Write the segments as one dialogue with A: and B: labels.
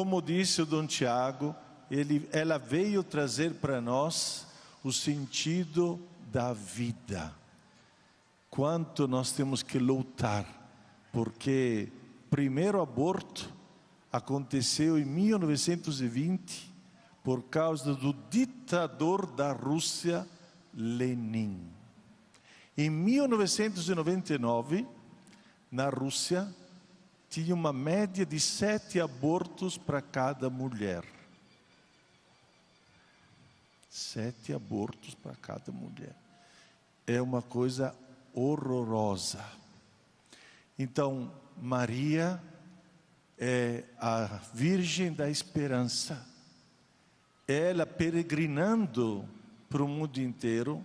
A: Como disse o Dom Tiago, ela veio trazer para nós o sentido da vida. Quanto nós temos que lutar, porque o primeiro aborto aconteceu em 1920 por causa do ditador da Rússia, Lenin. Em 1999, na Rússia, tinha uma média de 7 abortos para cada mulher. 7 abortos para cada mulher. É uma coisa horrorosa. Então, Maria é a Virgem da Esperança. Ela, peregrinando para o mundo inteiro,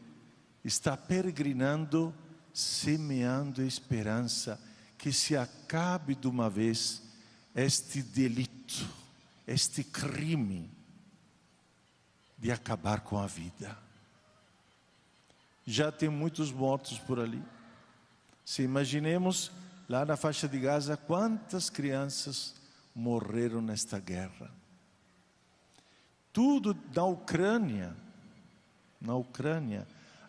A: está peregrinando, semeando esperança, que se acabe de uma vez este delito, este crime de acabar com a vida. Já tem muitos mortos por ali. Se imaginemos lá na faixa de Gaza, quantas crianças morreram nesta guerra. Tudo na Ucrânia,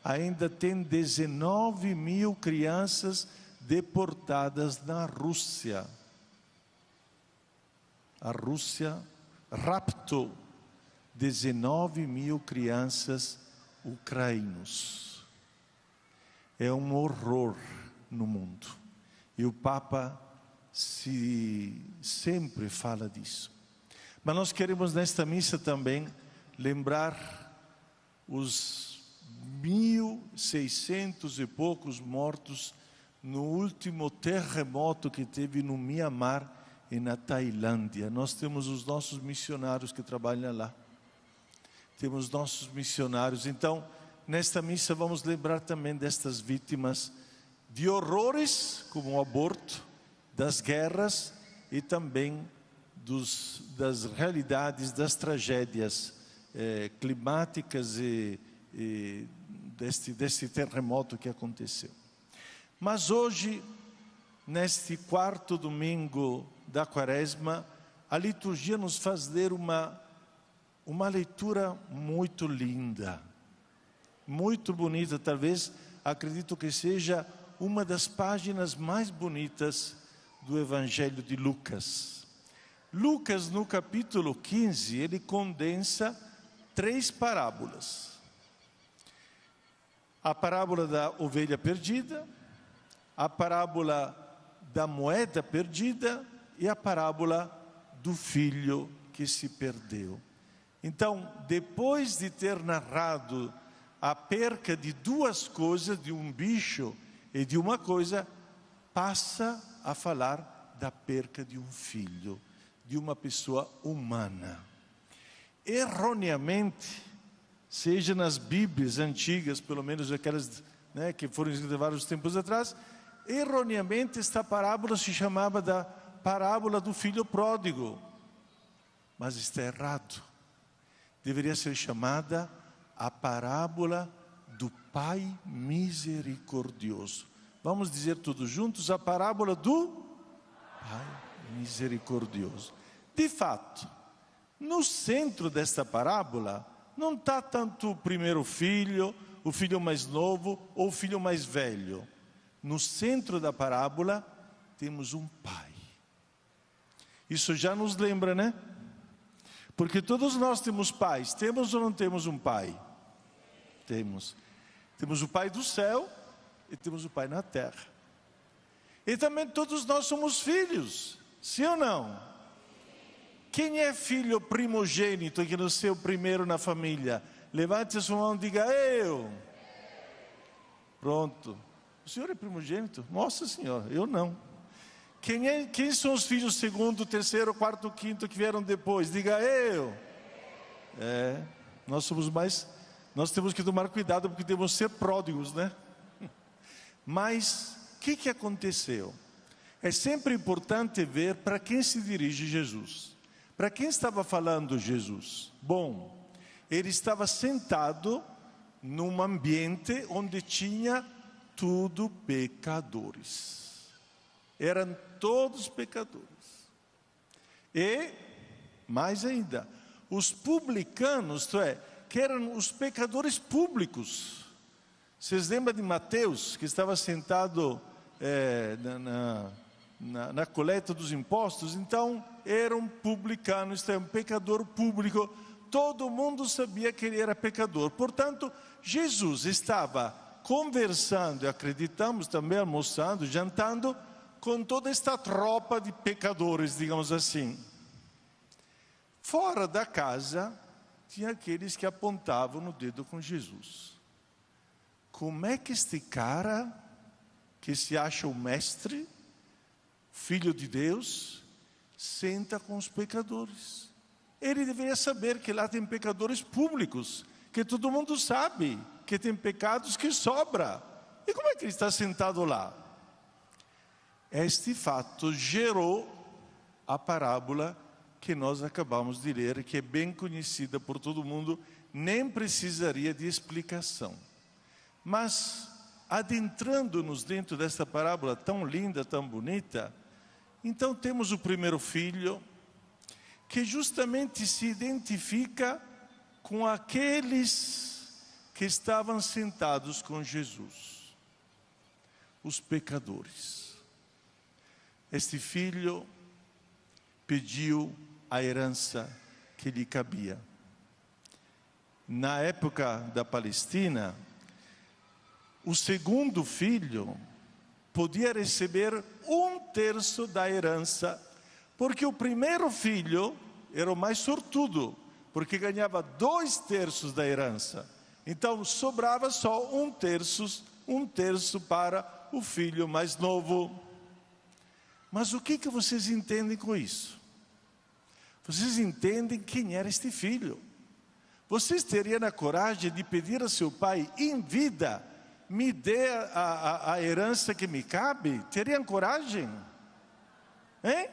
A: ainda tem 19 mil crianças deportadas na Rússia. A Rússia raptou 19 mil crianças ucranianos. É um horror no mundo. E o Papa sempre fala disso. Mas nós queremos nesta missa também lembrar os 1.600 e poucos mortos no último terremoto que teve no Mianmar e na Tailândia. Nós temos os nossos missionários que trabalham lá. Temos nossos missionários. Então, nesta missa vamos lembrar também destas vítimas de horrores, como o aborto, das guerras e também das realidades, das tragédias climáticas e deste terremoto que aconteceu. Mas hoje, neste 4º domingo da Quaresma, a liturgia nos faz ler uma leitura muito linda, muito bonita, talvez, acredito que seja uma das páginas mais bonitas do Evangelho de Lucas. Lucas, no capítulo 15, ele condensa 3 parábolas. A parábola da ovelha perdida, a parábola da moeda perdida e a parábola do filho que se perdeu. Então, depois de ter narrado a perca de 2 coisas, de um bicho e de uma coisa, passa a falar da perca de um filho, de uma pessoa humana. Erroneamente, seja nas Bíblias antigas, pelo menos aquelas que foram escritas vários tempos atrás, erroneamente esta parábola se chamava da parábola do filho pródigo. Mas está errado. Deveria ser chamada a parábola do Pai misericordioso. Vamos dizer todos juntos, a parábola do Pai misericordioso. De fato, no centro desta parábola, não está tanto o primeiro filho, o filho mais novo ou o filho mais velho. No centro da parábola, temos um pai. Isso já nos lembra, né? Porque todos nós temos pais. Temos ou não temos um pai? Temos. Temos o pai do céu e temos o pai na terra. E também todos nós somos filhos. Sim ou não? Quem é filho primogênito, que não ser o primeiro na família? Levante a sua mão e diga, eu. Pronto. O senhor é primogênito? Nossa senhora, eu não. Quem são os filhos segundo, terceiro, quarto, quinto que vieram depois? Diga, eu. Nós temos que tomar cuidado porque temos que ser pródigos, né? Mas, o que aconteceu? É sempre importante ver para quem se dirige Jesus. Para quem estava falando Jesus? Bom, ele estava sentado num ambiente onde tinha tudo pecadores. Eram todos pecadores. E mais ainda, os publicanos, isto é, que eram os pecadores públicos. Vocês lembram de Mateus, que estava sentado na coleta dos impostos? Então, era um publicano, isto é, um pecador público. Todo mundo sabia que ele era pecador. Portanto, Jesus estava conversando, e acreditamos também almoçando, jantando, com toda esta tropa de pecadores, digamos assim. Fora da casa, tinha aqueles que apontavam o dedo com Jesus. Como é que este cara, que se acha o mestre, filho de Deus, senta com os pecadores? Ele deveria saber que lá tem pecadores públicos, que todo mundo sabe que tem pecados que sobra. E como é que ele está sentado lá? Este fato gerou a parábola que nós acabamos de ler, que é bem conhecida por todo mundo, nem precisaria de explicação. Mas, adentrando-nos dentro desta parábola tão linda, tão bonita, então temos o primeiro filho, que justamente se identifica com aqueles que estavam sentados com Jesus, os pecadores. Este filho pediu a herança que lhe cabia. Na época da Palestina, o segundo filho podia receber 1/3 da herança, porque o primeiro filho era o mais sortudo, porque ganhava 2/3 da herança. Então sobrava só 1/3 para o filho mais novo. Mas o que vocês entendem com isso? Vocês entendem quem era este filho? Vocês teriam a coragem de pedir a seu pai em vida: me dê a herança que me cabe? Teriam coragem? Hein?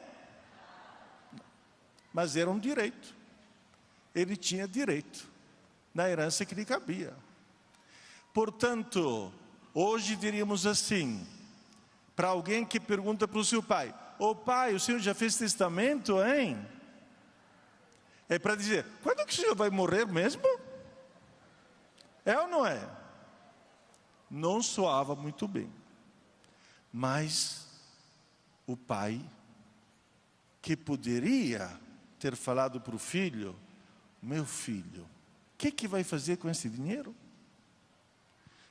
A: Mas era um direito. Ele tinha direito na herança que lhe cabia. Portanto, hoje diríamos assim, para alguém que pergunta para o seu pai: ô pai, o senhor já fez testamento, hein? É para dizer: quando é que o senhor vai morrer mesmo? É ou não é? Não soava muito bem. Mas o pai, que poderia ter falado para o filho: meu filho, o que vai fazer com esse dinheiro?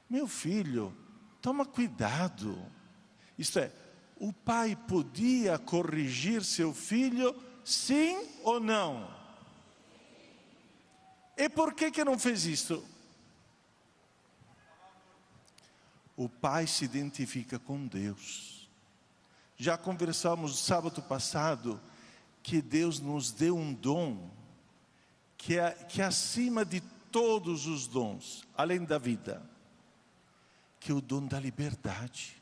A: Meu filho, toma cuidado. Isto é, o pai podia corrigir seu filho, sim ou não? E por que não fez isso? O pai se identifica com Deus. Já conversamos sábado passado que Deus nos deu um dom que é acima de todos os dons, além da vida, que é o dom da liberdade.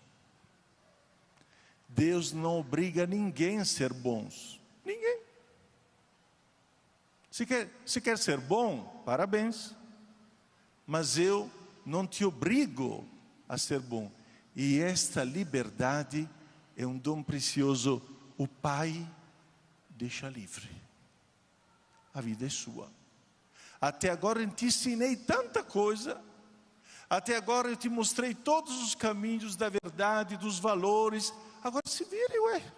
A: Deus não obriga ninguém a ser bons. Ninguém. Se quer ser bom, parabéns. Mas eu não te obrigo a ser bom. E esta liberdade é um dom precioso. O Pai deixa livre. A vida é sua. Até agora eu te ensinei tanta coisa. Até agora eu te mostrei todos os caminhos da verdade, dos valores. Agora se vire, ué.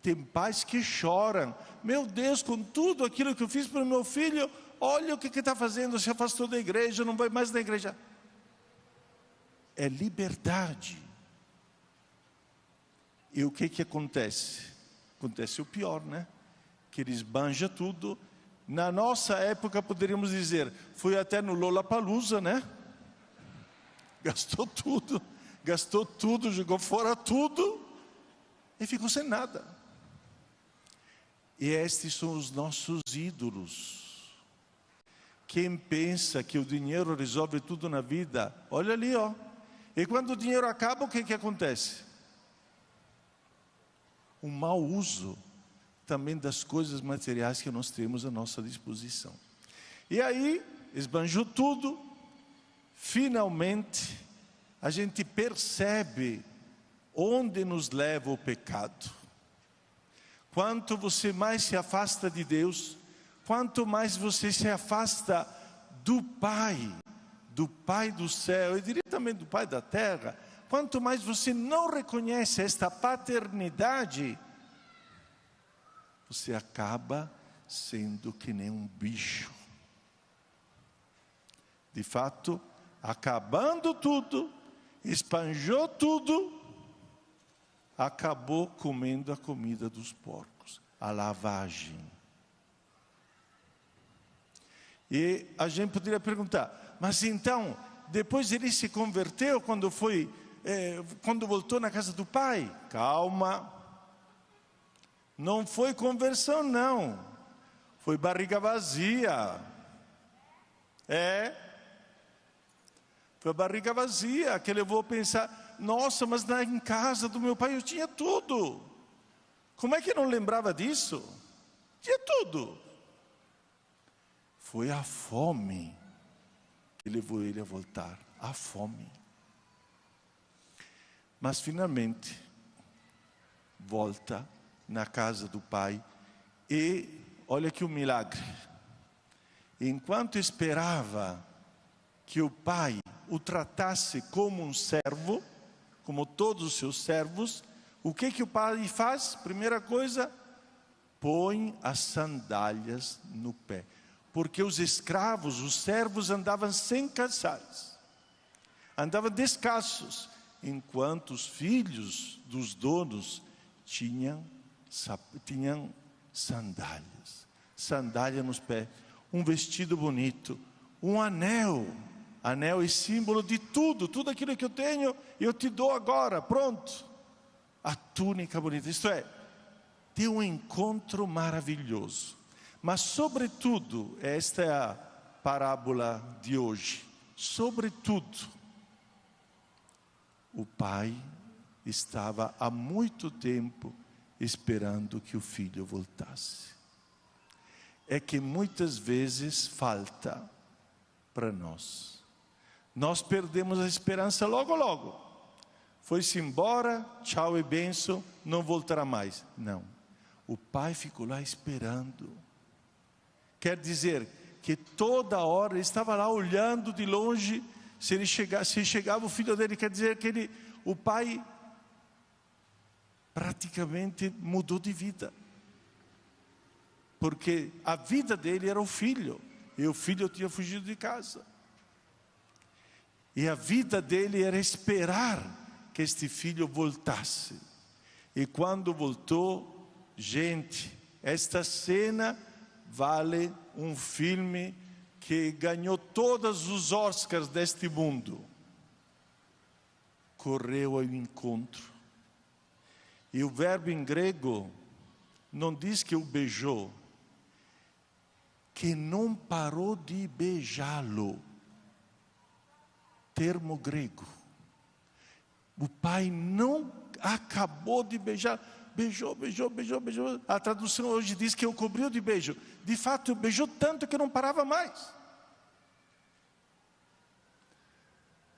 A: Tem pais que choram: meu Deus, com tudo aquilo que eu fiz para o meu filho, olha o que está fazendo, se afastou da igreja, não vai mais na igreja. É liberdade. E o que acontece? Acontece o pior, né? Que eles esbanja tudo. Na nossa época poderíamos dizer, foi até no Lollapalooza, né? Gastou tudo, jogou fora tudo e ficou sem nada. E estes são os nossos ídolos. Quem pensa que o dinheiro resolve tudo na vida, olha ali, ó. E quando o dinheiro acaba, o que acontece? Um mau uso também das coisas materiais que nós temos à nossa disposição. E aí, esbanjou tudo. Finalmente, a gente percebe onde nos leva o pecado. quanto você mais se afasta de Deus, quanto mais você se afasta do Pai do céu, eu diria também do Pai da terra, quanto mais você não reconhece esta paternidade, você acaba sendo que nem um bicho. De fato, acabando tudo, espanjou tudo, acabou comendo a comida dos porcos, a lavagem. E a gente poderia perguntar, mas então, depois ele se converteu quando voltou na casa do pai? Calma, não foi conversão não, foi barriga vazia. Foi barriga vazia que levou a pensar, nossa, mas em casa do meu pai eu tinha tudo. Como é que eu não lembrava disso? Tinha tudo. Foi a fome que levou ele a voltar, a fome. Mas finalmente, volta na casa do pai e, olha que um milagre. Enquanto esperava que o pai o tratasse como um servo, como todos os seus servos, o que o pai faz? Primeira coisa, põe as sandálias no pé. Porque os escravos, os servos andavam sem calçados, andavam descalços, enquanto os filhos dos donos tinham sandálias, sandália nos pés, um vestido bonito, um anel é símbolo de tudo aquilo que eu tenho, eu te dou agora, pronto. A túnica bonita, isto é, tem um encontro maravilhoso. Mas sobretudo, esta é a parábola de hoje, sobretudo, o pai estava há muito tempo esperando que o filho voltasse. É que muitas vezes falta para nós. Nós perdemos a esperança logo. Foi-se embora, tchau e benção, não voltará mais. Não, o pai ficou lá esperando. Quer dizer que toda hora ele estava lá olhando de longe, se chegava o filho dele, quer dizer que o pai praticamente mudou de vida. Porque a vida dele era o filho, e o filho tinha fugido de casa. E a vida dele era esperar que este filho voltasse. E quando voltou, gente, esta cena vale um filme que ganhou todos os Oscars deste mundo. Correu ao encontro. E o verbo em grego não diz que o beijou, que não parou de beijá-lo. Termo grego. O pai não acabou de beijar. Beijou. A tradução hoje diz que o cobriu de beijo. De fato, beijou tanto que não parava mais.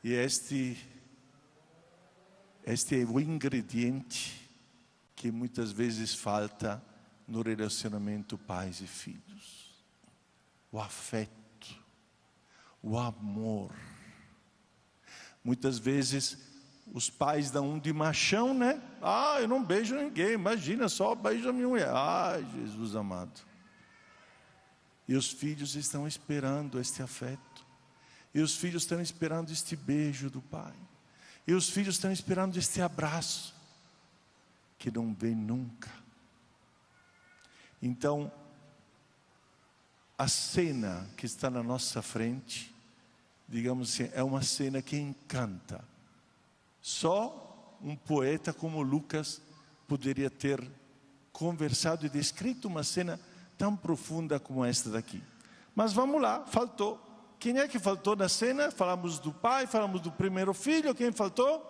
A: E este é o ingrediente que muitas vezes falta no relacionamento pais e filhos. O afeto, o amor. Muitas vezes os pais dão um de machão, né? Ah, eu não beijo ninguém, imagina, só beijo a minha mulher. Ai, Jesus amado. E os filhos estão esperando este afeto. E os filhos estão esperando este beijo do pai. E os filhos estão esperando este abraço, que não vem nunca. Então, a cena que está na nossa frente, digamos assim, é uma cena que encanta. Só um poeta como Lucas poderia ter conversado e descrito uma cena tão profunda como esta daqui. Mas vamos lá, faltou. Quem é que faltou na cena? Falamos do pai, falamos do primeiro filho. Quem faltou?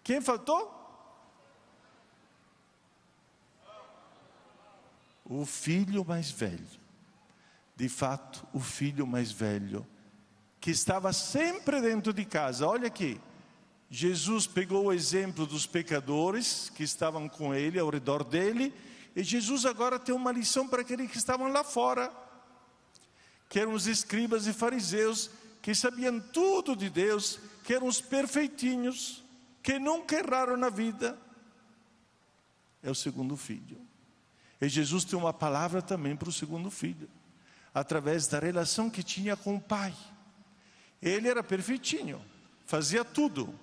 A: Quem faltou? O filho mais velho. De fato, o filho mais velho, que estava sempre dentro de casa. Olha aqui, Jesus pegou o exemplo dos pecadores que estavam com ele, ao redor dele, e Jesus agora tem uma lição para aqueles que estavam lá fora, que eram os escribas e fariseus, que sabiam tudo de Deus, que eram os perfeitinhos, que nunca erraram na vida. É o segundo filho. E Jesus tem uma palavra também para o segundo filho, através da relação que tinha com o pai. Ele era perfeitinho, fazia tudo.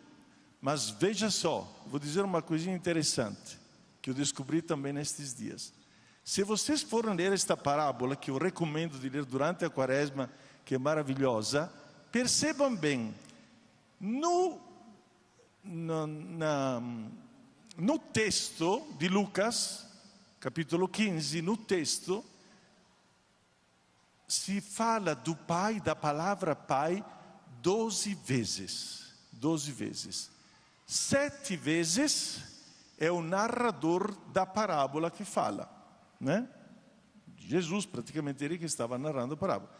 A: Mas veja só, vou dizer uma coisinha interessante, que eu descobri também nestes dias. Se vocês forem ler esta parábola, que eu recomendo de ler durante a quaresma, que é maravilhosa, percebam bem, no texto de Lucas, capítulo 15, no texto, se fala do pai, da palavra pai, 12 vezes. 12 vezes. 7 vezes é o narrador da parábola que fala, né? Jesus, praticamente ele que estava narrando a parábola.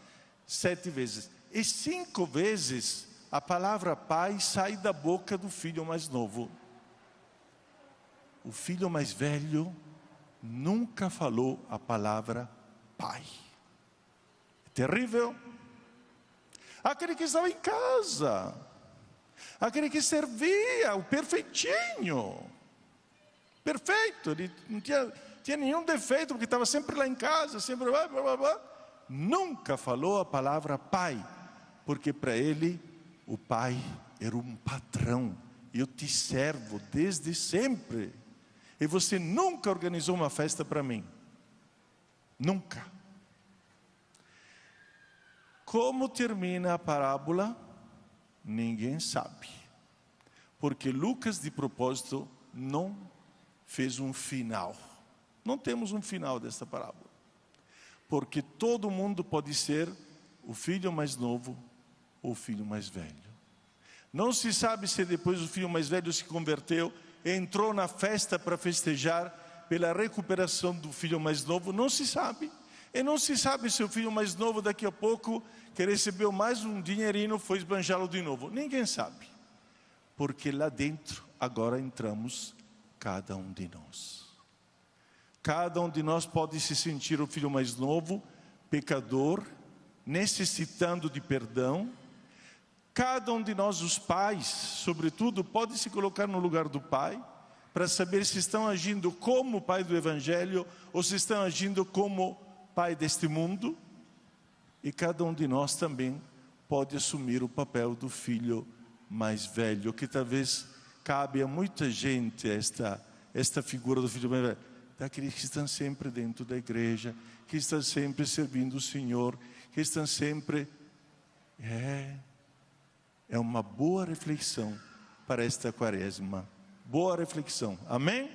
A: 7 vezes. E 5 vezes a palavra pai sai da boca do filho mais novo. O filho mais velho nunca falou a palavra pai. É terrível. Aquele que estava em casa, aquele que servia, o perfeitinho, perfeito, ele não tinha nenhum defeito, porque estava sempre lá em casa, sempre blá, blá, blá, blá. Nunca falou a palavra pai, porque para ele o pai era um patrão. Eu te servo desde sempre, e você nunca organizou uma festa para mim, nunca. Como termina a parábola? Ninguém sabe, porque Lucas de propósito não fez um final. Não temos um final desta parábola, porque todo mundo pode ser o filho mais novo ou o filho mais velho. Não se sabe se depois o filho mais velho se converteu, entrou na festa para festejar pela recuperação do filho mais novo. Não se sabe. E não se sabe se o filho mais novo daqui a pouco, que recebeu mais um dinheirinho, foi esbanjá-lo de novo. Ninguém sabe, porque lá dentro agora entramos cada um de nós. Cada um de nós pode se sentir o filho mais novo, pecador, necessitando de perdão. Cada um de nós, os pais, sobretudo, pode se colocar no lugar do pai, para saber se estão agindo como pai do Evangelho, ou se estão agindo como pai deste mundo. E cada um de nós também pode assumir o papel do filho mais velho, que talvez cabe a muita gente esta figura do filho mais velho, daqueles que estão sempre dentro da igreja, que estão sempre servindo o Senhor, que estão sempre... É uma boa reflexão para esta quaresma. Boa reflexão. Amém?